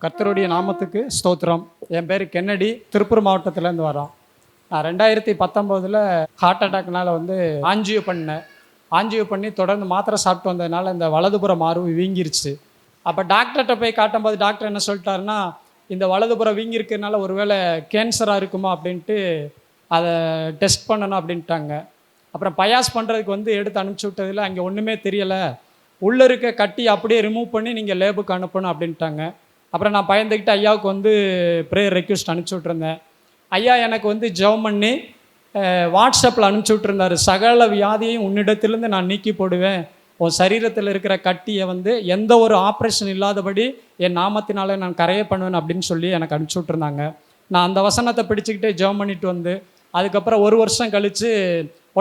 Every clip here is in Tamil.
கர்த்தருடைய நாமத்துக்கு ஸ்தோத்திரம். என் பேர் கென்னடி, திருப்பூர் மாவட்டத்திலேருந்து வரோம். நான் 2019 ஹார்ட் அட்டாக்னால ஆஞ்சியோ பண்ணேன். ஆஞ்சியோ பண்ணி தொடர்ந்து மாத்திரை சாப்பிட்டு வந்ததுனால இந்த வலதுபுறம் மார்பு வீங்கிருச்சு. அப்போ டாக்டர்கிட்ட போய் காட்டும்போது டாக்டர் என்ன சொல்லிட்டாருன்னா, இந்த வலதுபுறம் வீங்கிருக்கிறதுனால ஒருவேளை கேன்சராக இருக்குமா அப்படின்ட்டு அதை டெஸ்ட் பண்ணணும் அப்படின்ட்டாங்க. அப்புறம் பயாஸ் பண்ணுறதுக்கு எடுத்து அனுப்பிச்சி விட்டதில் அங்கே ஒன்றுமே தெரியலை, உள்ளே இருக்க கட்டி அப்படியே ரிமூவ் பண்ணி நீங்கள் லேபுக்கு அனுப்பணும் அப்படின்ட்டாங்க. அப்புறம் நான் பயந்துக்கிட்டு ஐயாவுக்கு ப்ரேயர் ரெக்வெஸ்ட் அனுப்பிச்சி விட்ருந்தேன். ஐயா எனக்கு ஜெபம் பண்ணி வாட்ஸ்அப்பில் அனுப்பிச்சி விட்ருந்தாரு. சகல வியாதியையும் உன்னிடத்திலிருந்து நான் நீக்கி போடுவேன், உன் சரீரத்தில் இருக்கிற கட்டியை எந்த ஒரு ஆப்ரேஷன் இல்லாதபடி என் நாமத்தினால நான் கரைய பண்ணுவேன் அப்படின்னு சொல்லி எனக்கு அனுப்பிச்சி விட்ருந்தாங்க. நான் அந்த வசனத்தை பிடிச்சிக்கிட்டே ஜெபம் பண்ணிட்டு அதுக்கப்புறம் 1 வருஷம் கழித்து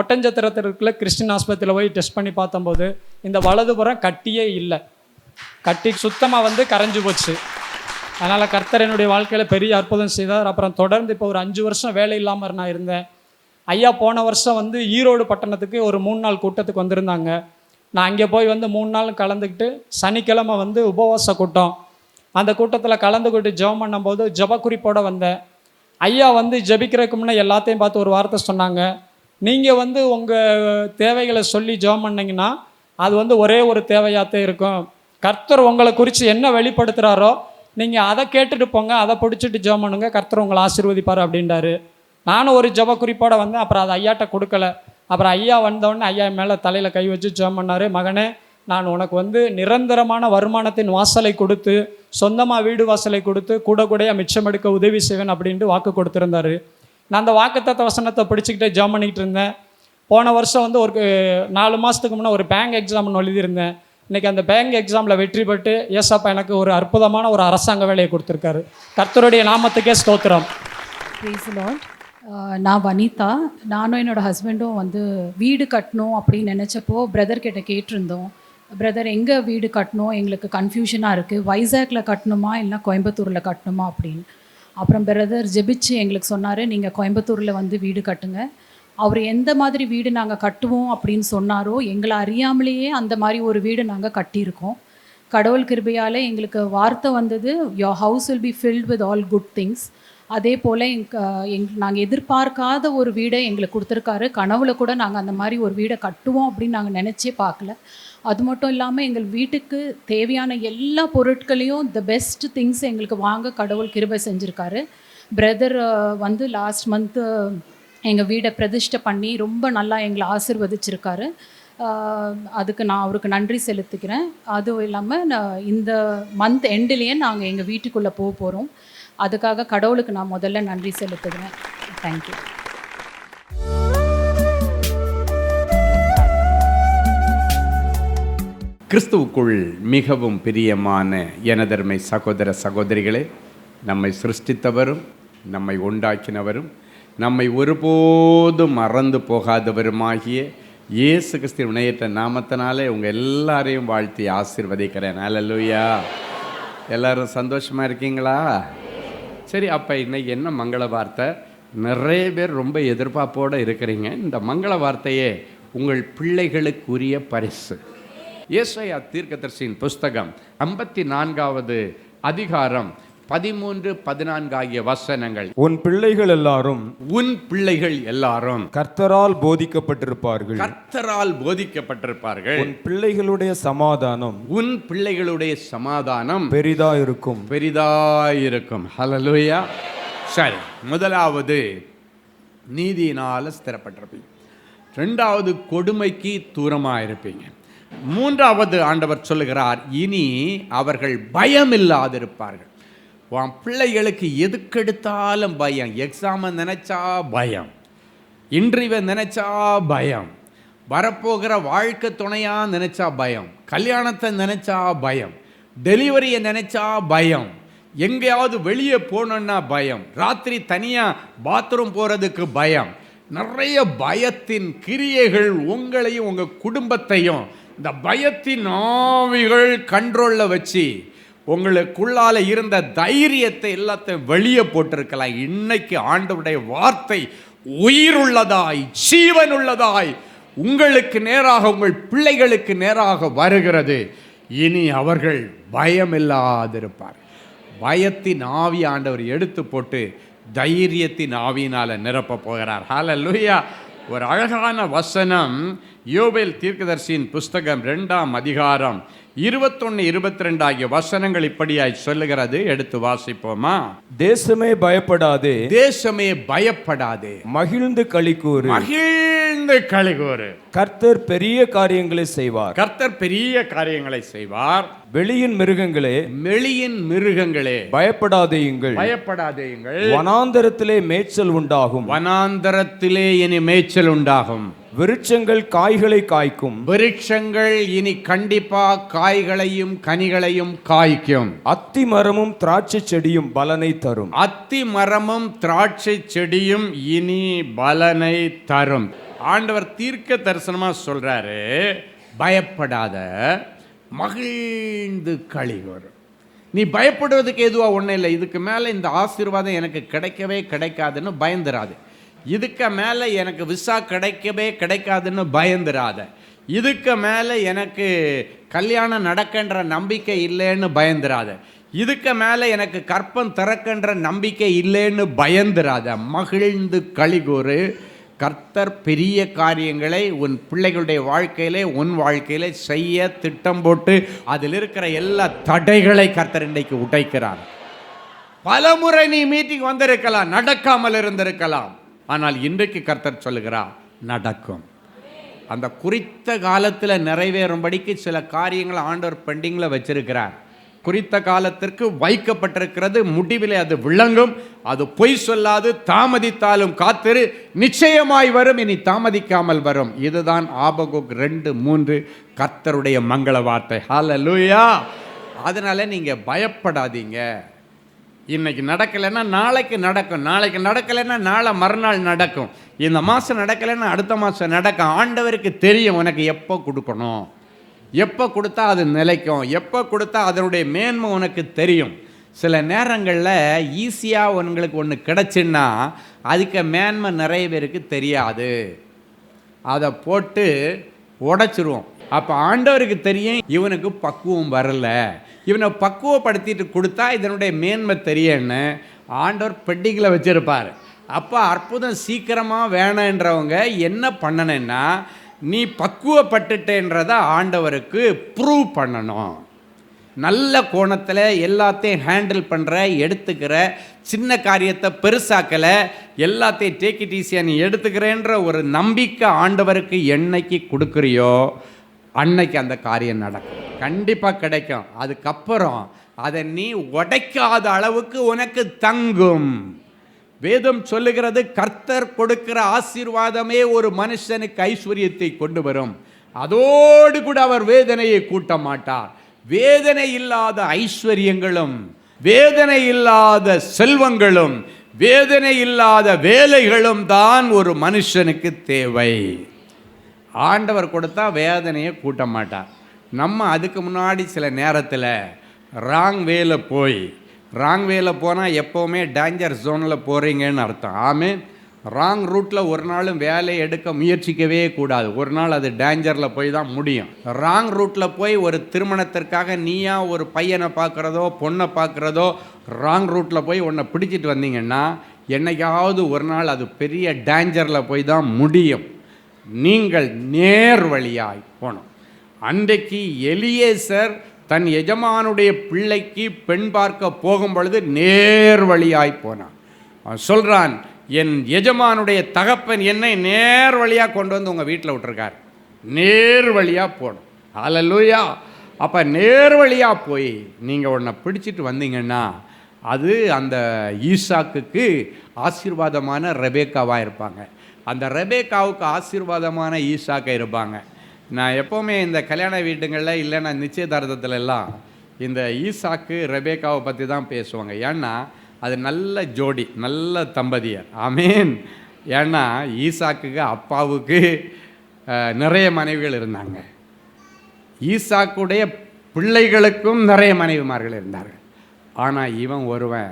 ஒட்டஞ்சத்திரத்தில் இருக்கிற கிறிஸ்டின் ஆஸ்பத்திரியில் போய் டெஸ்ட் பண்ணி பார்த்தம்போது இந்த வலதுபுறம் கட்டியே இல்லை, கட்டி சுத்தமாக கரைஞ்சி போச்சு. அதனால் கர்த்தர் என்னுடைய வாழ்க்கையில் பெரிய அற்புதம் செய்தார். அப்புறம் தொடர்ந்து இப்போ ஒரு 5 வருஷம் வேலை இல்லாமல் நான் இருந்தேன். ஐயா போன வருஷம் ஈரோடு பட்டணத்துக்கு ஒரு 3 நாள் கூட்டத்துக்கு வந்திருந்தாங்க. நான் அங்கே போய் 3 நாள் கலந்துக்கிட்டு சனிக்கிழமை உபவாச கூட்டம், அந்த கூட்டத்தில் கலந்துக்கிட்டு ஜெபம் பண்ணும்போது ஜெப குறிப்போடு வந்தேன். ஐயா ஜெபிக்கிறதுக்கு முன்னே எல்லாத்தையும் பார்த்து ஒரு வார்த்தை சொன்னாங்க, நீங்கள் உங்கள் தேவைகளை சொல்லி ஜெபம் பண்ணிங்கன்னா அது ஒரே ஒரு தேவையாகத்தான் இருக்கும். கர்த்தர் உங்களை குறித்து என்ன வெளிப்படுத்துகிறாரோ நீங்கள் அதை கேட்டுட்டு போங்க, அதை பிடிச்சிட்டு ஜெபம் பண்ணுங்க, கர்த்தர் உங்களை ஆசீர்வதிப்பார் அப்படின்றாரு. நானும் ஒரு ஜெப குறிப்போடு வந்தேன். அப்புறம் அதை ஐயாட்ட கொடுக்கல. அப்புறம் ஐயா வந்தோடனே ஐயா மேலே தலையில் கை வச்சு ஜெபம் பண்ணார். மகனே, நான் உனக்கு நிரந்தரமான வருமானத்தின் வாசலை கொடுத்து, சொந்தமாக வீடு வாசலை கொடுத்து, கூடையாக மிச்சம் எடுக்க உதவி செய்வேன் அப்படின்ட்டு வாக்கு கொடுத்துருந்தாரு. நான் அந்த வாக்குத்தத்த வசனத்தை பிடிச்சிக்கிட்டே ஜெபம் பண்ணிக்கிட்டு இருந்தேன். போன வருஷம் ஒரு 4 மாதத்துக்கு முன்னே ஒரு பேங்க் எக்ஸாம் எழுதியிருந்தேன். இன்றைக்கி அந்த பேங்க் எக்ஸாமில் வெற்றி பெற்று ஏசப்பா எனக்கு ஒரு அற்புதமான ஒரு அரசாங்க வேலையை கொடுத்துருக்காரு. கர்த்தருடைய நாமத்துக்கே ஸ்தோத்திரம். ப்ரைஸ் தி லார்ட். நான் வனிதா. நானும் என்னோடய ஹஸ்பண்டும் வீடு கட்டணும் அப்படின்னு நினச்சப்போ பிரதர் கிட்ட கேட்டிருந்தோம், பிரதர் எங்கே வீடு கட்டணும், எங்களுக்கு கன்ஃபியூஷனாக இருக்குது, வைசாக்ல கட்டணுமா இல்லை கோயம்புத்தூரில் கட்டணுமா அப்படின்னு. அப்புறம் பிரதர் ஜெபிச்சு எங்களுக்கு சொன்னார், நீங்கள் கோயம்புத்தூரில் வீடு கட்டுங்க. அவர் எந்த மாதிரி வீடு நாங்கள் கட்டுவோம் அப்படின்னு சொன்னாரோ எங்களை அறியாமலேயே அந்த மாதிரி ஒரு வீடு நாங்கள் கட்டியிருக்கோம். கடவுள் கிருபையால் எங்களுக்கு வார்த்தை வந்தது, your house will be filled with all good things. அதே போல் நாங்கள் எதிர்பார்க்காத ஒரு வீடை எங்களுக்கு கொடுத்துருக்காரு. கனவுல கூட நாங்கள் அந்த மாதிரி ஒரு வீடை கட்டுவோம் அப்படின்னு நாங்கள் நினச்சே பார்க்கல. அது மட்டும் இல்லாமல் எங்கள் வீட்டுக்கு தேவையான எல்லா பொருட்களையும் த பெஸ்ட் திங்ஸ் எங்களுக்கு வாங்க கடவுள் கிருபை செஞ்சுருக்காரு. பிரதர் லாஸ்ட் மந்த்து எங்கள் வீடை பிரதிஷ்டை பண்ணி ரொம்ப நல்லா எங்களை ஆசீர்வதிச்சிருக்காரு. அதுக்கு நான் அவருக்கு நன்றி செலுத்திக்கிறேன். அதுவும் இல்லாமல் இந்த மந்த் எண்ட்லேயே நாங்கள் எங்கள் வீட்டுக்குள்ளே போக போகிறோம். அதுக்காக கடவுளுக்கு நான் முதல்ல நன்றி செலுத்துகிறேன். தேங்க்யூ. கிறிஸ்துவுக்குள் மிகவும் பிரியமான எனதருமை சகோதர சகோதரிகளே, நம்மை சிருஷ்டித்தவரும் நம்மை உண்டாக்கினவரும் நம்மை ஒருபோதும் மறந்து போகாதவருமாகிய இயேசு கிறிஸ்து இணையற்ற நாமத்தினாலே உங்கள் எல்லாரையும் வாழ்த்தி ஆசீர்வதிக்கிறேன். அல்லேலூயா. எல்லோரும் சந்தோஷமாக இருக்கீங்களா? சரி, அப்போ இன்னைக்கு என்ன மங்கள வார்த்தை? நிறைய பேர் ரொம்ப எதிர்பார்ப்போடு இருக்கிறீங்க. இந்த மங்கள வார்த்தையே உங்கள் பிள்ளைகளுக்குரிய பரிசு. ஏசாயா தீர்க்கதரிசியின் புஸ்தகம் 54வது அதிகாரம் 13, 14 ஆகிய வசனங்கள். உன் பிள்ளைகள் எல்லாரும் கர்த்தரால் போதிக்கப்பட்டிருப்பார்கள். கர்த்தரால் போதிக்கப்பட்டிருப்பார்கள். உன் பிள்ளைகளுடைய சமாதானம் பெரிதாயிருக்கும். ஹல்லேலூயா. சரி, முதலாவது நீதியினால் ஸ்திரப்பட்டிருப்பீங்க. 2வது கொடுமைக்கு தூரமாக இருப்பீங்க. 3வது ஆண்டவர் சொல்லுகிறார், இனி அவர்கள் பயம் இல்லாதிருப்பார்கள். உன் பிள்ளைகளுக்கு எதுக்கெடுத்தாலும் பயம். எக்ஸாமை நினச்சா பயம், இன்டர்வியூவை நினச்சா பயம், வரப்போகிற வாழ்க்கை துணையாக நினச்சா பயம், கல்யாணத்தை நினச்சா பயம், டெலிவரியை நினச்சா பயம், எங்கேயாவது வெளியே போகணுன்னா பயம், ராத்திரி தனியாக பாத்ரூம் போகிறதுக்கு பயம். நிறைய பயத்தின் கிரியைகள் உங்களையும் உங்கள் குடும்பத்தையும் இந்த பயத்தின் ஆவிகள் கண்ட்ரோலில் வச்சு உங்களுக்குள்ளால இருந்த தைரியத்தை எல்லாத்தையும் வெளியே போட்டிருக்கலாம். இன்னைக்கு ஆண்டவருடைய வார்த்தை உயிருள்ளதாய் ஜீவனுள்ளதாய் உங்களுக்கு நேராக உங்கள் பிள்ளைகளுக்கு நேராக வருகிறது. இனி அவர்கள் பயமில்லாதிருப்பார். பயத்தின் ஆவி ஆண்டவர் எடுத்து போட்டு தைரியத்தின் ஆவியினால் நிரப்ப போகிறார். ஹல்லேலூயா. ஒரு அழகான வசனம் யோவேல் தீர்க்கதரிசியின் புஸ்தகம் 2ஆம் அதிகாரம் 21, 22 ஆகிய வசனங்கள் இப்படியாய் சொல்லுகிறது. எடுத்து வாசிப்போமா? தேசமே பயப்படாதே, தேசமே பயப்படாதே, மகிழ்ந்து களிக்கூறு, மகிழ்ந்து களிகூறு. கர்த்தர் பெரிய காரியங்களை செய்வார். கர்த்தர் பெரிய காரியங்களை செய்வார். வெளியின் மிருகங்களே, வெளியின் மிருகங்களே, பயப்படாதேயுங்கள், பயப்படாதேயுங்கள். வனாந்தரத்திலே மேய்ச்சல் உண்டாகும், வனாந்தரத்திலே இனி மேய்ச்சல் உண்டாகும். விருட்சங்கள் காய்களை காய்க்கும், விருட்சங்கள் இனி கண்டிப்பா காய்களையும் கனிகளையும் காய்க்கும். அத்தி மரமும் திராட்சை செடியும் பலனை தரும். அத்தி மரமும் திராட்சை செடியும் இனி பலனை தரும். ஆண்டவர் தீர்க்க தரிசனமா சொல்றாரு, பயப்படாத, மகிழ்ந்து களிகூர். நீ பயப்படுவதுக்கு எதுவாக ஒன்றும் இல்லை. இதுக்கு மேலே இந்த ஆசீர்வாதம் எனக்கு கிடைக்கவே கிடைக்காதுன்னு பயந்துராது. இதுக்கு மேலே எனக்கு விசா கிடைக்கவே கிடைக்காதுன்னு பயந்துராத. இதுக்கு மேலே எனக்கு கல்யாணம் நடக்கின்ற நம்பிக்கை இல்லைன்னு பயந்துராத. இதுக்கு மேலே எனக்கு கற்பம் திறக்கின்ற நம்பிக்கை இல்லைன்னு பயந்துராத. மகிழ்ந்து களிகூறு. கர்த்தர் பெரிய காரியங்களை உன் பிள்ளைகளுடைய வாழ்க்கையிலே, உன் வாழ்க்கையிலே செய்ய திட்டம் போட்டு அதில் இருக்கிற எல்லா தடைகளை கர்த்தர் இன்றைக்கு உடைக்கிறார். பலமுறை நீ மீட்டிங் வந்திருக்கலாம், நடக்காமல் இருந்திருக்கலாம். ஆனால் இன்றைக்கு கர்த்தர் சொல்லுகிறார், நடக்கும். அந்த குறித்த காலத்தில் நிறைவேறும்படிக்கு சில காரியங்களை ஆண்டவர் பெண்டிங்கில் வச்சிருக்கிறார். குறித்த காலத்திற்கு வைக்கப்பட்டிருக்கிறது. முடிவிலே அது விளங்கும். அது பொய் சொல்லாது. தாமதித்தாலும் காத்திரு, நிச்சயமாய் வரும், இனி தாமதிக்காமல் வரும். இதுதான் ஆபகுக் 2:3 கர்த்தருடைய மங்கள வார்த்தை. ஹல்லேலூயா. அதனால நீங்க பயப்படாதீங்க. இன்னைக்கு நடக்கலைன்னா நாளைக்கு நடக்கும், நாளைக்கு நடக்கலைன்னா நாளை மறுநாள் நடக்கும், இந்த மாதம் நடக்கலைன்னா அடுத்த மாதம் நடக்கும். ஆண்டவருக்கு தெரியும் உனக்கு எப்போ கொடுக்கணும், எப்போ கொடுத்தா அது நிலைக்கும், எப்போ கொடுத்தா அதனுடைய மேன்மை உனக்கு தெரியும். சில நேரங்களில் ஈஸியாக உங்களுக்கு ஒன்று கிடச்சின்னா அதுக்கு மேன்மை நிறைய பேருக்கு தெரியாது. அதை போட்டு உடைச்சிருவோம். அப்போ ஆண்டவருக்கு தெரியும் இவனுக்கு பக்குவம் வரல, இவனை பக்குவப்படுத்திட்டு கொடுத்தா இதனுடைய மேன்மை தெரியும்னு ஆண்டவர் பெட்டிங்கில் வச்சுருப்பார். அப்போ அற்புதம் சீக்கிரமாக வேணுன்றவங்க என்ன பண்ணணுன்னா, நீ பக்குவப்பட்டுட்டேன்றதை ஆண்டவருக்கு ப்ரூவ் பண்ணணும். நல்ல கோணத்தில் எல்லாத்தையும் ஹேண்டில் பண்ணுற, எடுத்துக்கிற, சின்ன காரியத்தை பெருசாக்கலை, எல்லாத்தையும் டேக் இட் ஈஸியாக நீ எடுத்துக்கிறேன்ற ஒரு நம்பிக்கை ஆண்டவருக்கு என்னைக்கு கொடுக்குறியோ அன்னைக்கு அந்த காரியம் நடக்கும், கண்டிப்பாக கிடைக்கும். அதுக்கப்புறம் அதை நீ உடைக்காத அளவுக்கு உனக்கு தங்கும். வேதம் சொல்லுகிறது, கர்த்தர் கொடுக்கிற ஆசீர்வாதமே ஒரு மனுஷனுக்கு ஐஸ்வர்யத்தை கொண்டு வரும். அதோடு கூட அவர் வேதனையை கூட்ட மாட்டார். வேதனை இல்லாத ஐஸ்வர்யங்களும், வேதனை இல்லாத செல்வங்களும், வேதனை இல்லாத வேலைகளும் தான் ஒரு மனுஷனுக்கு தேவை. ஆண்டவர் கொடுத்தா வேதனையை கூட்ட மாட்டார். நம்ம அதுக்கு முன்னாடி சில நேரத்தில் ராங் வேல போனால் எப்போவுமே டேஞ்சர் ஜோனில் போகிறீங்கன்னு அர்த்தம். ஆமீன். ராங் ரூட்டில் ஒரு நாளும் வேலையை எடுக்க முயற்சிக்கவே கூடாது. ஒரு நாள் அது டேஞ்சரில் போய் தான் முடியும். ராங் ரூட்டில் போய் ஒரு திருமணத்திற்காக நீயா ஒரு பையனை பார்க்குறதோ பொண்ணை பார்க்குறதோ ராங் ரூட்டில் போய் உன்னை பிடிச்சிட்டு வந்தீங்கன்னா என்னைக்காவது ஒரு நாள் அது பெரிய டேஞ்சரில் போய் தான் முடியும். நீங்கள் நேர் வழியாய் போகணும். அன்றைக்கு எலியேசர் தன் எஜமானுடைய பிள்ளைக்கு பெண் பார்க்க போகும் பொழுது நேர் வழியாய் போனான். அவன் சொல்கிறான், என் எஜமானுடைய தகப்பன் என்னை நேர் வழியாக கொண்டு வந்து உங்கள் வீட்டில் விட்டுருக்கார், நேர் வழியாக போகணும். ஹல்லேலூயா. அப்போ நேர் வழியாக போய் நீங்கள் உன்னை பிடிச்சிட்டு வந்தீங்கன்னா அது அந்த ஈசாக்குக்கு ஆசீர்வாதமான ரெபேக்காவாக இருப்பாங்க. அந்த ரெபேக்காவுக்கு ஆசீர்வாதமான ஈசாக்கை இருப்பாங்க. நான் எப்போவுமே இந்த கல்யாண வீட்டுங்களில் இல்லைன்னா நிச்சயதார்த்தத்துல எல்லாம் இந்த ஈசாக்கு ரெபேக்காவை பற்றி தான் பேசுவாங்க. ஏன்னா அது நல்ல ஜோடி, நல்ல தம்பதியர். ஆமீன். ஏன்னா ஈசாக்குக்கு அப்பாவுக்கு நிறைய மனைவிகள் இருந்தாங்க, ஈசாக்குடைய பிள்ளைகளுக்கும் நிறைய மனைவிமார்கள் இருந்தார்கள். ஆனால் இவன் ஒருவன்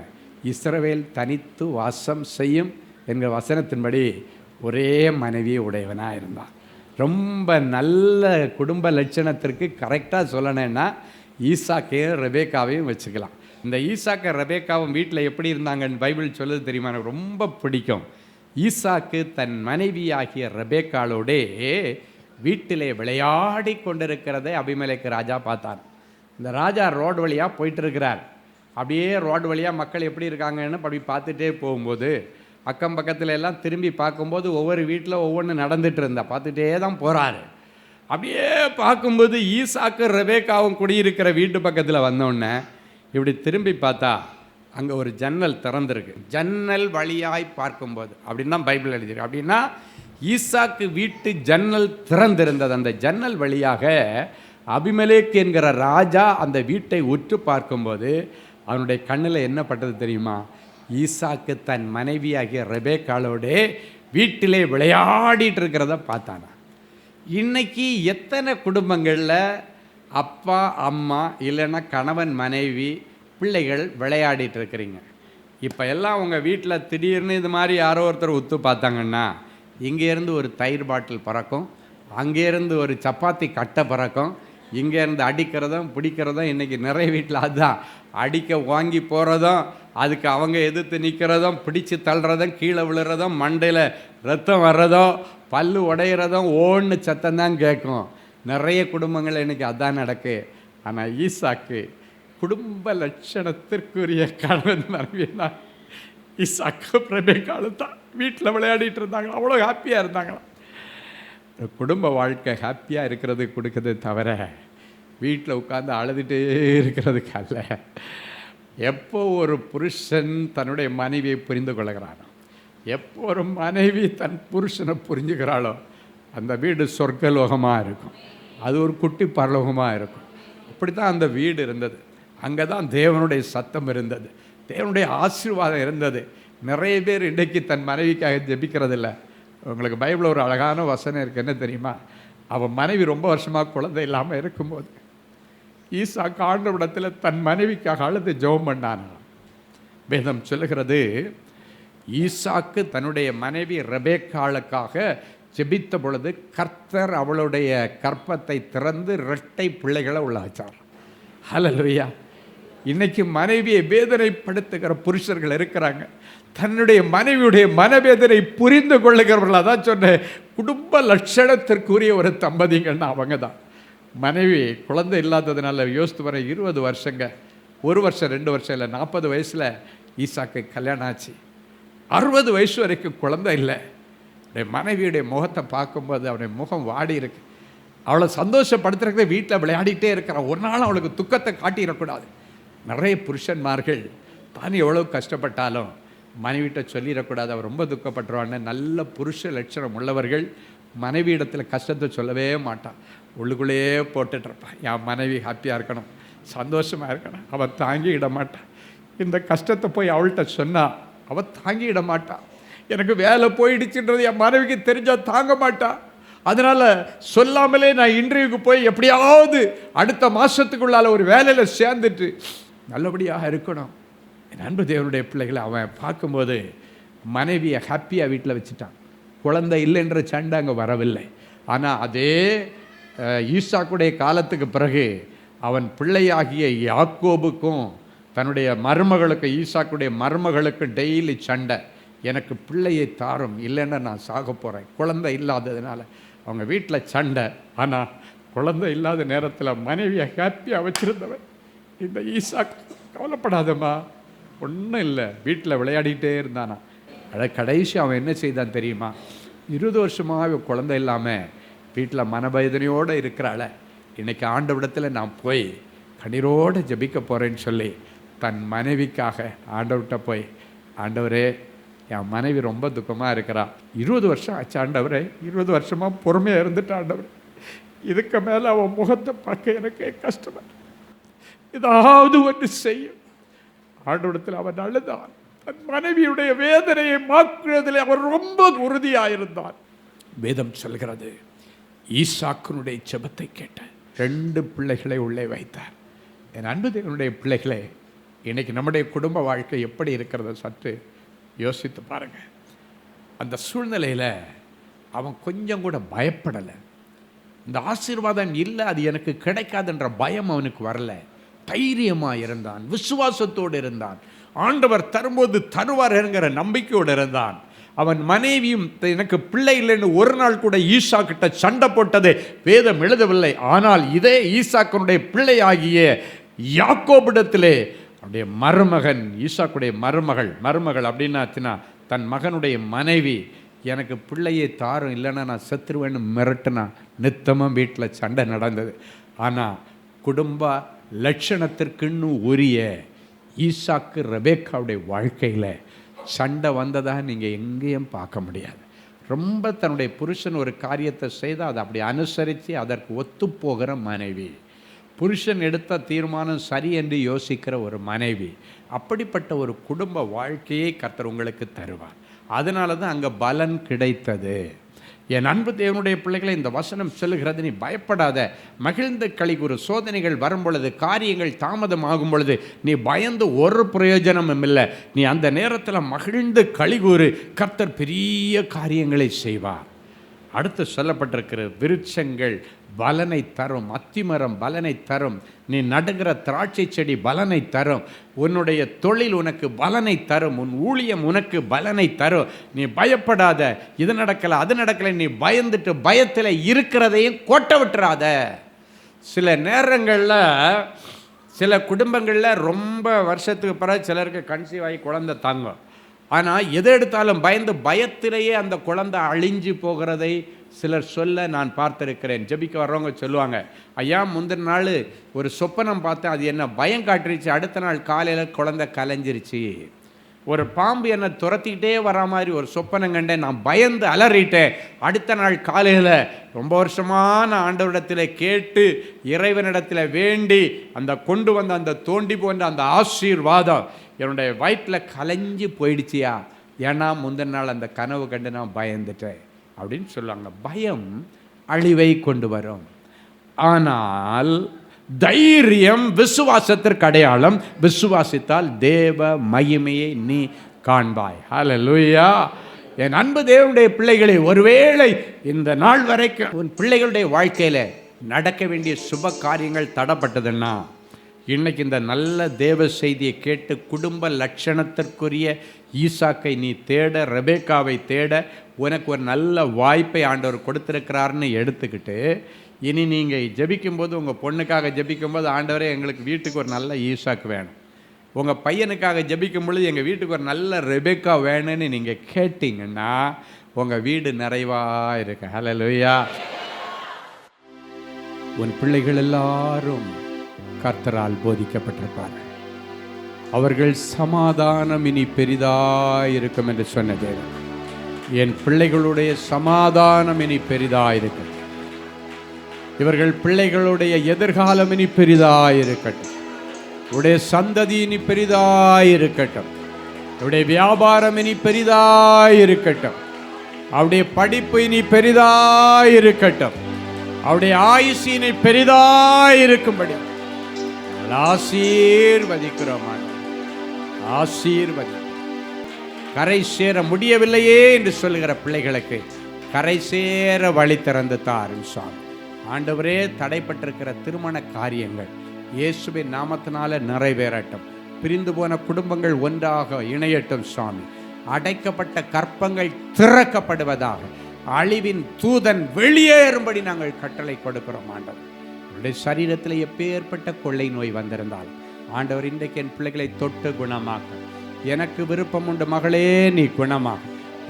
இஸ்ரவேல் தனித்து வாசம் செய்யும் என்கிற வசனத்தின்படி ஒரே மனைவியை உடையவனாக இருந்தான். ரொம்ப நல்ல குடும்ப லட்சணத்திற்கு கரெக்டாக சொல்லணுன்னா ஈசாக்கையும் ரெபேக்காவையும் வச்சுக்கலாம். இந்த ஈசாக்கு ரெபேக்காவும் வீட்டில் எப்படி இருந்தாங்கன்னு பைபிள் சொல்லுது தெரியுமா? எனக்கு ரொம்ப பிடிக்கும். ஈசாக்கு தன் மனைவியாகிய ரெபேக்காளோடே வீட்டிலே விளையாடி கொண்டிருக்கிறதை அபிமெலேக்கு ராஜா பார்த்தார். இந்த ராஜா ரோடு வழியாக போயிட்டு இருக்கிறார். அப்படியே ரோடு வழியாக மக்கள் எப்படி இருக்காங்கன்னு அப்படி பார்த்துட்டே போகும்போது அக்கம் பக்கத்தில் எல்லாம் திரும்பி பார்க்கும்போது ஒவ்வொரு வீட்டில் ஒவ்வொன்று நடந்துட்டு இருந்தா பார்த்துட்டே தான் போகிறாரு. அப்படியே பார்க்கும்போது ஈசாக்கு ரெபேக்காவும் குடியிருக்கிற வீட்டு பக்கத்தில் வந்தோடனே இப்படி திரும்பி பார்த்தா அங்கே ஒரு ஜன்னல் திறந்துருக்கு. ஜன்னல் வழியாய் பார்க்கும்போது அப்படின்னு தான் பைபிள் எழுதியிருக்கு. அப்படின்னா ஈசாக்கு வீட்டு ஜன்னல் திறந்திருந்தது. அந்த ஜன்னல் வழியாக அபிமெலேக்கு என்கிற ராஜா அந்த வீட்டை உற்று பார்க்கும்போது அவனுடைய கண்ணில் என்ன பட்டது தெரியுமா? ஈசாக்கு தன் மனைவியாகிய ரெபேக்காளோடு வீட்டிலே விளையாடிட்டு இருக்கிறத பார்த்தானா. இன்னைக்கு எத்தனை குடும்பங்களில் அப்பா அம்மா இல்லைன்னா கணவன் மனைவி பிள்ளைகள் விளையாடிட்டு இருக்கிறீங்க. இப்போ எல்லாம் உங்கள் வீட்டில் திடீர்னு இது மாதிரி யாரோ ஒருத்தர் உத்து பார்த்தாங்கன்னா இங்கேருந்து ஒரு தயிர் பாட்டில் பறக்கும், அங்கேருந்து ஒரு சப்பாத்தி கட்டை பறக்கும், இங்கேருந்து அடிக்கிறதும் பிடிக்கிறதும் இன்றைக்கி நிறைய வீட்டில் அதுதான். அடிக்க வாங்கி போகிறதும், அதுக்கு அவங்க எதிர்த்து நிற்கிறதும், பிடிச்சி தள்ளுறதும், கீழே விழுறதும், மண்டையில் ரத்தம் வர்றதும், பல்லு உடையிறதும் ஓன்னு சத்தம்தான் கேட்கும். நிறைய குடும்பங்கள் இன்றைக்கி அதான் நடக்கு. ஆனால் ஈசாக்கு குடும்ப லட்சணத்திற்குரிய கணவன் மனைவினா ஈசாக்கு ரெபேக்காளும் தான் வீட்டில் விளையாடிட்டு இருந்தாங்க. அவ்வளோ ஹாப்பியாக இருந்தாங்களாம். குடும்ப வாழ்க்கை ஹாப்பியாக இருக்கிறது கொடுக்குறது தவிர வீட்டில் உட்காந்து அழுதுகிட்டே இருக்கிறதுக்கு அல்ல. எப்போ ஒரு புருஷன் தன்னுடைய மனைவியை புரிந்து கொள்கிறானோ, எப்போ ஒரு மனைவி தன் புருஷனை புரிஞ்சுக்கிறாளோ அந்த வீடு சொர்க்கலோகமாக இருக்கும். அது ஒரு குட்டி பரலோகமாக இருக்கும். அப்படி தான் அந்த வீடு இருந்தது. அங்கே தான் தேவனுடைய சத்தம் இருந்தது, தேவனுடைய ஆசீர்வாதம் இருந்தது. நிறைய பேர் இன்றைக்கு தன் மனைவிக்காக ஜெபிக்கிறதில்ல. உங்களுக்கு பைபிளில் ஒரு அழகான வசனம் இருக்குது. என்ன தெரியுமா? அவன் மனைவி ரொம்ப வருஷமாக குழந்தை இல்லாமல் இருக்கும்போது ஈசாக்கு ஆண்டவரிடத்தில் தன் மனைவிக்காக அழுது ஜெபம் பண்ணான். வேதம் சொல்லுகிறது, ஈசாக்கு தன்னுடைய மனைவி ரெபேக்காளுக்காக ஜெபித்த பொழுது கர்த்தர் அவளுடைய கற்பத்தை திறந்து இரட்டை பிள்ளைகளை உள்ளாச்சார். ஹல்லேலூயா. இன்னைக்கு மனைவியை வேதனைப்படுத்துகிற புருஷர்கள் இருக்கிறாங்க. தன்னுடைய மனைவியுடைய மனவேதனை புரிந்து கொள்ளுகிறவர்கள். அதான் சொன்னேன், குடும்ப லட்சணத்திற்குரிய ஒரு தம்பதிகள்னா அவங்க தான். மனைவி குழந்தை இல்லாததுனால யோசித்து வர 20 வருஷங்க, 1 வருஷம் 2 வருஷம் இல்லை, 40 வயசில் ஈசாக்கு கல்யாணம் ஆச்சு. 60 வயசு வரைக்கும் குழந்தை இல்லை. மனைவியுடைய முகத்தை பார்க்கும்போது அவனுடைய முகம் வாடி இருக்கு. அவளை சந்தோஷப்படுத்துறதுக்கு வீட்டில் விளையாடிட்டே இருக்கிறான். ஒரு நாள் அவளுக்கு துக்கத்தை காட்டிடக்கூடாது. நிறைய புருஷன்மார்கள் தான் எவ்வளோ கஷ்டப்பட்டாலும் மனைவிட்ட சொல்லிடக்கூடாது, அவர் ரொம்ப துக்கப்பட்டுருவான்னு. நல்ல புருஷ லட்சணம் உள்ளவர்கள் மனைவியிடத்தில் கஷ்டத்தை சொல்லவே மாட்டான். உள்ளுக்குள்ளேயே போட்டுட்ருப்பான். என் மனைவி ஹாப்பியாக இருக்கணும், சந்தோஷமாக இருக்கணும். அவள் தாங்கிட மாட்டான். இந்த கஷ்டத்தை போய் அவள்கிட்ட சொன்னால் அவள் தாங்கிட மாட்டான். எனக்கு வேலை போயிடுச்சுன்றது என் மனைவிக்கு தெரிஞ்சால் தாங்க மாட்டான். அதனால் சொல்லாமலே நான் இன்டர்வியூக்கு போய் எப்படியாவது அடுத்த மாதத்துக்குள்ளால் ஒரு வேலையில் சேர்ந்துட்டு நல்லபடியாக இருக்கணும். என் அன்பு தேவனுடைய பிள்ளைகளை அவன் பார்க்கும்போது மனைவியை ஹாப்பியாக வீட்டில் வச்சுட்டான். குழந்தை இல்லைன்ற சண்டை அங்கே வரவில்லை. ஆனால் அதே ஈசாக்குடைய காலத்துக்கு பிறகு அவன் பிள்ளையாகிய யாக்கோபுக்கும் தன்னுடைய மருமகளுக்கு, ஈசாக்குடைய மருமகளுக்கு டெய்லி சண்டை. எனக்கு பிள்ளையை தாரும், இல்லைன்னா நான் சாக போகிறேன். குழந்தை இல்லாததுனால அவங்க வீட்டில் சண்டை. ஆனால் குழந்தை இல்லாத நேரத்தில் மனைவியை ஹாப்பியாக வச்சுருந்தவன் இந்த ஈசாக்கு. கவலைப்படாதம்மா, ஒன்றும் இல்லை, வீட்டில் விளையாடிட்டே இருந்தானா. கடைசி அவன் என்ன செய்தான் தெரியுமா? 20 வருஷமாக குழந்தை இல்லாமல் வீட்டில் மனவேதனையோடு இருக்கிறாள. இன்றைக்கி ஆண்டவரிடத்தில் நான் போய் கண்ணீரோடு ஜெபிக்க போகிறேன்னு சொல்லி தன் மனைவிக்காக ஆண்டவர்கிட்ட போய், ஆண்டவரே என் மனைவி ரொம்ப துக்கமாக இருக்கிறா, 20 வருஷம் ஆச்சு ஆண்டவரே, 20 வருஷமாக பொறுமையாக இருந்துட்டு ஆண்டவர், இதுக்கு மேலே அவன் முகத்தை பார்க்க எனக்கு கஷ்டமாக, ஏதாவது ஒன்று செய்யும். ஆண்டவரிடத்தில் அவன் அழுதான். தன் மனைவியுடைய வேதனையை மாற்றுவதில் அவர் ரொம்ப உறுதியாயிருந்தான். வேதம் சொல்கிறது, ஈசாக்கினுடைய ஜெபத்தை கேட்ட 2 பிள்ளைகளை உள்ளே வைத்தார். என் அன்பு தேவனுடைய பிள்ளைகளே, இன்னைக்கு நம்முடைய குடும்ப வாழ்க்கை எப்படி இருக்கிறத சற்று யோசித்து பாருங்க. அந்த சூழ்நிலையில் அவன் கொஞ்சம் கூட பயப்படலை. இந்த ஆசீர்வாதம் இல்லை, அது எனக்கு கிடைக்காதுன்ற பயம் அவனுக்கு வரல. தைரியமாக இருந்தான், விசுவாசத்தோடு இருந்தான். ஆண்டவர் தரும்போது தருவார் என்கிற நம்பிக்கையோடு இருந்தான். அவன் மனைவியும் எனக்கு பிள்ளை இல்லைன்னு ஒரு நாள் கூட ஈசா கிட்ட சண்டை போட்டதை வேதம் எழுதவில்லை. ஆனால் இதே ஈசாக்கனுடைய பிள்ளையாகிய யாக்கோபிடத்திலே அவருடைய மருமகன், ஈசாக்குடைய மருமகள் அப்படின்னாச்சுன்னா தன் மகனுடைய மனைவி, எனக்கு பிள்ளையை தாரும் இல்லைன்னா நான் செத்துருவேன்னு மிரட்டுனா நித்தமாக வீட்டில் சண்டை நடந்தது. ஆனால் குடும்ப லட்சணத்திற்குன்னு உரிய ஈசாக்கு ரெபேக்காவுடைய வாழ்க்கையில் சண்டை வந்ததாக நீங்கள் எங்கேயும் பார்க்க முடியாது. ரொம்ப தன்னுடைய புருஷன் ஒரு காரியத்தை செய்தால் அதை அப்படி அனுசரித்து அதற்கு ஒத்துப்போகிற மனைவி, புருஷன் எடுத்த தீர்மானம் சரி என்று யோசிக்கிற ஒரு மனைவி, அப்படிப்பட்ட ஒரு குடும்ப வாழ்க்கையை கர்த்தர் உங்களுக்கு தருவார். அதனால தான் அங்கே பலன் கிடைத்தது. என் அன்பு தேவனுடைய பிள்ளைகளை, இந்த வசனம் சொல்லுகிறது, நீ பயப்படாத, மகிழ்ந்து களிகூறு. சோதனைகள் வரும் பொழுது, காரியங்கள் தாமதம் ஆகும் பொழுது நீ பயந்து ஒரு பிரயோஜனமும் இல்லை. நீ அந்த நேரத்தில் மகிழ்ந்து களிகூறு, கர்த்தர் பெரிய காரியங்களை செய்வார். அடுத்து சொல்லப்பட்டிருக்கிற விருட்சங்கள் பலனை தரும், அத்திமரம் பலனை தரும், நீ நடுகிற திராட்சை செடி பலனை தரும், உன்னுடைய தொழில் உனக்கு பலனை தரும், உன் ஊழியம் உனக்கு பலனை தரும். நீ பயப்படாத, இது நடக்கலை அது நடக்கலை, நீ பயந்துட்டு பயத்தில் இருக்கிறதையும் கோட்டை விட்டுறாத. சில நேரங்களில் சில குடும்பங்களில் ரொம்ப வருஷத்துக்கு பிறகு சிலருக்கு கன்சீவ் ஆகி குழந்தை தாங்கும். ஆனால் எதை எடுத்தாலும் பயந்து பயத்திலேயே அந்த குழந்தை அழிஞ்சு போகிறதை சிலர் சொல்ல நான் பார்த்துருக்கிறேன். ஜெபிக்க வர்றவங்க சொல்லுவாங்க, ஐயா முந்தின நாள் ஒரு சொப்பனம் பார்த்தேன், அது என்ன பயம் காட்டிருச்சு, அடுத்த நாள் காலையில் குழந்தை கலைஞ்சிருச்சு. ஒரு பாம்பு என்னை துரத்திக்கிட்டே வர மாதிரி ஒரு சொப்பனம் கண்டேன், நான் பயந்து அலறிட்டேன். அடுத்த நாள் காலையில் ரொம்ப வருஷமான ஆண்டவரிடத்தில் கேட்டு இறைவனிடத்தில் வேண்டி அந்த கொண்டு வந்த அந்த தோண்டி போன்ற அந்த ஆசீர்வாதம் என்னுடைய வயிற்றில் கலைஞ்சி போயிடுச்சியா, ஏன்னா முந்தின நாள் அந்த கனவு கண்டு நான் பயந்துட்டேன் அப்படின்னு சொல்லுவாங்க. பயம் அழிவை கொண்டு வரும், ஆனால் தைரியம் விசுவாசத்திற்கு அடையாளம். விசுவாசித்தால் தேவ மகிமையை நீ காண்பாய். ஹல்லேலூயா. என் அன்பு தேவனுடைய பிள்ளைகளை, ஒருவேளை இந்த நாள் வரைக்கும் உன் பிள்ளைகளுடைய வாழ்க்கையில் நடக்க வேண்டிய சுப காரியங்கள் தடப்பட்டதுன்னா, இன்னைக்கு இந்த நல்ல தேவ செய்தியை கேட்டு குடும்ப லட்சணத்திற்குரிய ஈசாக்கை நீ தேட, ரெபேக்காவை தேட உனக்கு ஒரு நல்ல வாய்ப்பை ஆண்டவர் கொடுத்துருக்கிறாருன்னு எடுத்துக்கிட்டு, இனி நீங்கள் ஜெபிக்கும்போது உங்கள் பொண்ணுக்காக ஜெபிக்கும்போது, ஆண்டவரே எங்களுக்கு வீட்டுக்கு ஒரு நல்ல ஈசாக்கு வேணும், உங்கள் பையனுக்காக ஜெபிக்கும் பொழுது எங்கள் வீட்டுக்கு ஒரு நல்ல ரெபேக்கா வேணும்னு நீங்கள் கேட்டிங்கன்னா உங்கள் வீடு நிறைவாக இருக்கு. ஹல்லேலூயா. உன் பிள்ளைகள் எல்லாரும் கர்த்தரால் போதிக்கப்பட்டிருப்பார்கள். அவர்கள் சமாதானம் இனி பெரிதாயிருக்கும் என்று சொன்ன தேவன், என் பிள்ளைகளுடைய சமாதானம் இனி பெரிதாயிருக்கும். இவர்கள் பிள்ளைகளுடைய எதிர்காலம் இனி பெரிதாயிருக்கட்டும். உடைய சந்ததி இனி பெரிதாயிருக்கட்டும். உடைய வியாபாரம் இனி பெரிதாயிருக்கட்டும். அவருடைய படிப்பு இனி பெரிதாயிருக்கட்டும். அவருடைய ஆயுசு இனி பெரிதாயிருக்கும்படி ஆசீர்வதிக்கிறோம். ஆசீர்வதி. கரை சேர முடியவில்லையே என்று சொல்லுகிற பிள்ளைகளுக்கு கரை சேர வழி திறந்து தாரும் சுவாமி. ஆண்டவரே, தடைப்பட்டிருக்கிற திருமண காரியங்கள் இயேசுவின் நாமத்தினால நிறைவேறட்டும். பிரிந்து போன குடும்பங்கள் ஒன்றாக இணையட்டும் சுவாமி. அடைக்கப்பட்ட கற்பங்கள் திறக்கப்படுவதாக. அழிவின் தூதன் வெளியேறும்படி நாங்கள் கட்டளை கொடுக்கிறோம். ஆண்டவர், உடைய சரீரத்தில் எப்பேற்பட்ட கொள்ளை நோய் வந்திருந்தால் ஆண்டவர் இன்றைக்கு என் பிள்ளைகளை தொட்டு குணமாக்க. எனக்கு விருப்பம் உண்டு மகளே, நீ குணமாக.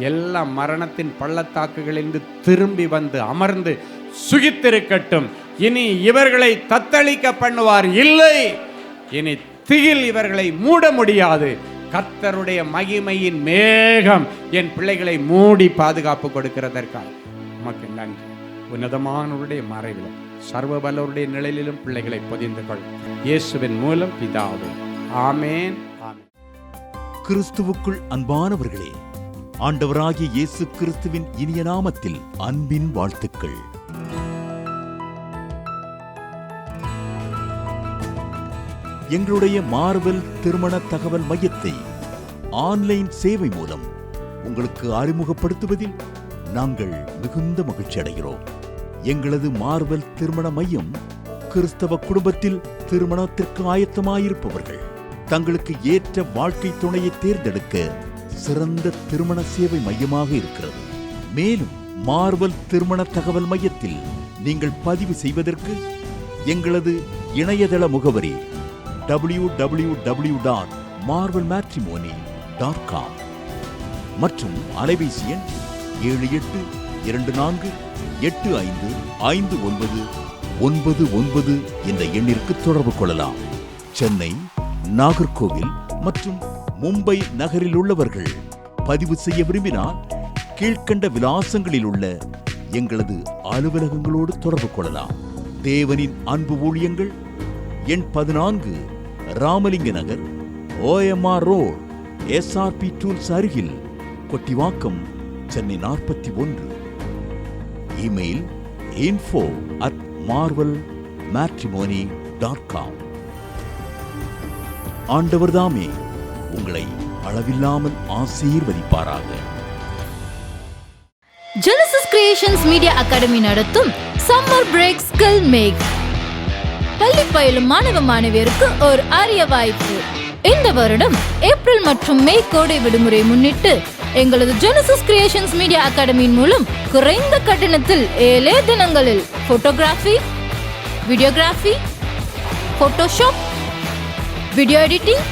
எல்லா மரணத்தின் பள்ளத்தாக்குகளிலிருந்து திரும்பி வந்து அமர்ந்து சுகித்திருக்கட்டும். இனி இவர்களை தத்தளிக்க பண்ணுவார் இல்லை. இனி திகில் இவர்களை மூட முடியாது. கர்த்தருடைய மகிமையின் மேகம் என் பிள்ளைகளை மூடி பாதுகாப்பு கொடுக்கிறதற்காக உமக்கு நன்றி. உன்னதமானவருடைய மறைவிலும் சர்வ வல்லவருடைய நிழலிலும் பிள்ளைகளை பொதிந்து கொள். இயேசுவின் மூலம் பிதாவே, ஆமேன். கிறிஸ்துவுக்குள் அன்பானவர்களே, ஆண்டவராகிய இயேசு கிறிஸ்துவின் இனிய நாமத்தில் அன்பின் வாழ்த்துக்கள். எங்களுடைய மார்வெல் திருமண தகவல் மையத்தை ஆன்லைன் சேவை மூலம் உங்களுக்கு அறிமுகப்படுத்துவதில் நாங்கள் மிகுந்த மகிழ்ச்சி அடைகிறோம். எங்களது மார்வெல் திருமண மையம் கிறிஸ்தவ குடும்பத்தில் திருமணத்திற்கு ஆயத்தமாயிருப்பவர்கள் தங்களுக்கு ஏற்ற வாழ்க்கை துணையை தேர்ந்தெடுக்க சிறந்த திருமண சேவை மையமாக இருக்கிறது. மேலும் மார்வல் திருமண தகவல் மையத்தில் நீங்கள் பதிவு செய்வதற்கு எங்களது இணையதள முகவரி www.marvelmatrimony.com மற்றும் அலைபேசி எண் 7824855999 என்ற எண்ணிற்கு தொடர்பு கொள்ளலாம். சென்னை, நாகர்கோவில் மற்றும் மும்பை நகரில் உள்ளவர்கள் பதிவு செய்ய விரும்பினால் கீழ்க்கண்ட விலாசங்களில் உள்ள எங்களது அலுவலகங்களோடு தொடர்பு கொள்ளலாம். தேவனின் அன்பு ஊழியங்கள், எண் 14, ராமலிங்க நகர், OMR ரோட், SRP டூல்ஸ் அருகில், கொட்டிவாக்கம், சென்னை 41. Email info@marvelmatrimony.com. ஆண்டவர் தாமே உங்களை அளவில்லாமல் ஆசீர்வதிப்பாராக. ஜெனசிஸ் கிரியேஷன்ஸ் மீடியா அகாடமி நடத்தும் சம்மர் பிரேக் ஸ்கில் மேக் பள்ளி பயிலும் மாணவ மாணவியருக்கு ஒரு அரிய வாய்ப்பு. இந்த வருடம் ஏப்ரல் மற்றும் மே கோடை விடுமுறை முன்னிட்டு எங்களது ஜெனசிஸ் கிரியேஷன்ஸ் மீடியா அகாடமியின் மூலம் குறைந்த கட்டணத்தில் 7 தினங்களில் photography, videography, Photoshop, video editing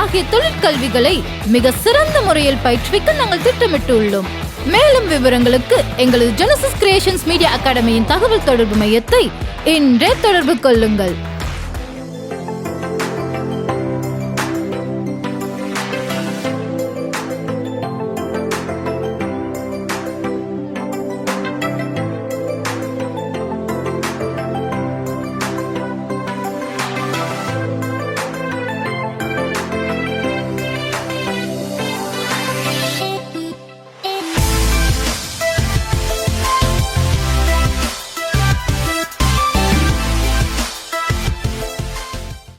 ஆகிய தொழிற்கல்விகளை மிக சிறந்த முறையில் பயிற்றுவிக்க நாங்கள் திட்டமிட்டு உள்ளோம். மேலும் விவரங்களுக்கு எங்களது ஜெனசிஸ் கிரியேஷன்ஸ் மீடியா அகாடமியின் தகவல் தொடர்பு மையத்தை இன்றே தொடர்பு கொள்ளுங்கள்.